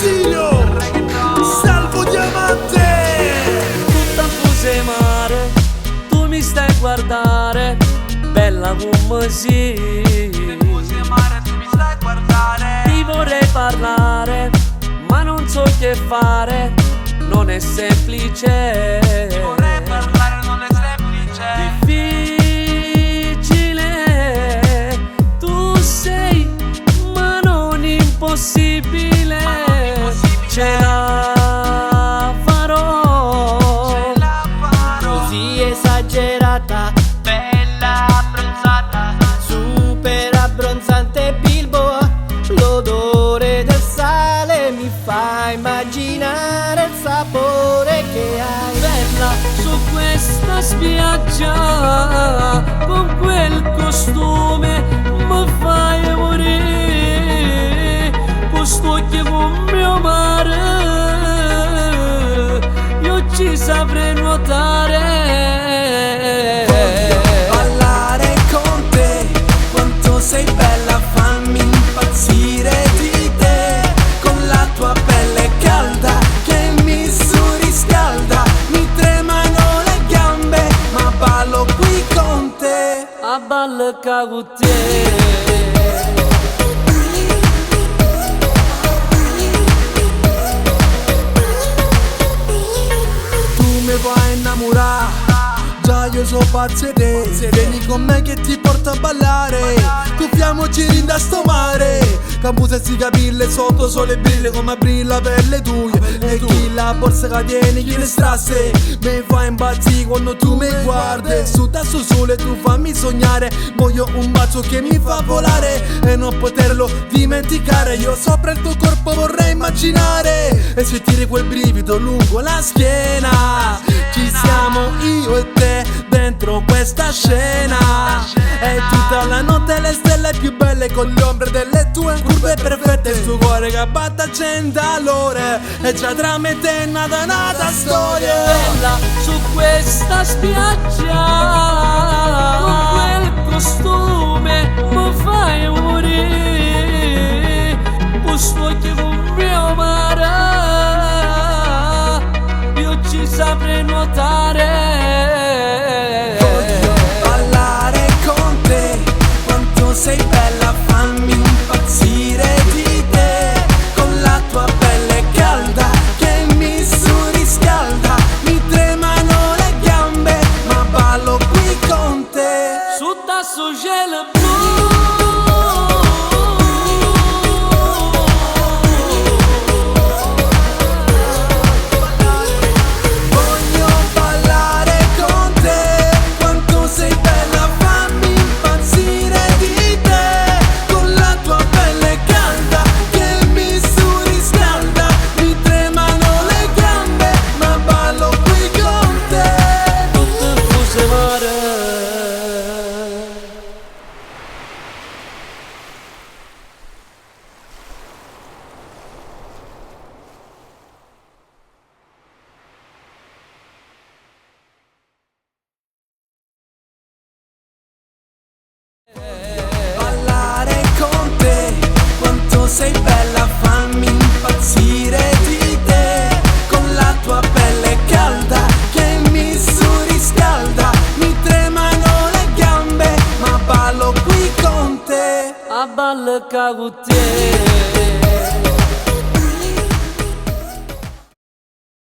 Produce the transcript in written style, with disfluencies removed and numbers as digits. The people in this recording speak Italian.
Basilio, Salvo Diamante. Tutta fuse mare, tu mi stai a guardare, bella come sì. Fuse mare, tu mi stai a guardare. Ti vorrei parlare, ma non so che fare, non è semplice. Vorrei parlare, non è semplice. Difficile, tu sei, ma non impossibile. Ce la farò, così esagerata, Bella abbronzata, super abbronzante Bilbo. L'odore del sale mi fa immaginare il sapore che hai. bella su questa spiaggia, con quel costume mi fai morire. Questo occhio con mio mare, io ci saprei nuotare. Ballare con te, quanto sei bella, fammi impazzire di te. Con la tua pelle calda che mi surriscalda, mi tremano le gambe, ma ballo qui con te. A balca con te. Tu mi vuoi innamorare, già io so pazzo di te. Se vieni con me che ti porto a ballare, tuffiamoci in da sto mare. Cambusa si capille sotto sole brille come brilla per le tue. E chi la borsa che tieni, chi le strasse, mi fa impazzire quando tu mi guardi. Su da sto sole tu fammi sognare, voglio un bacio che mi fa volare e non poterlo dimenticare. Io sopra il tuo corpo vorrei immaginare e sentire quel brivido lungo la schiena. Ci siamo io e te dentro questa scena, e tutta la notte le stelle più belle con le ombre delle tue curve perfette. Il suo cuore che batte a 100 all'ora, e già tra me e te è nata storia. Bella su questa spiaggia, con quel costume mi fai morire. Questo occhio con mio mare, io ci saprei nuotare. Voglio ballare con te, quanto sei bella, fammi impazzire di te. Con la tua pelle calda che mi surriscalda, mi tremano le gambe, ma ballo qui con te. Su da su cielo blu, Voglio ballare con te, quanto sei bella, fammi impazzire di te. Con la tua pelle calda che mi surriscalda, mi tremano le gambe, ma ballo qui con te. tutte fuse mare. Ballare con te, quanto sei bella, fammi impazzire di te. Con la tua pelle calda che mi surriscalda, mi tremano le gambe, ma ballo qui con te. A balca con te.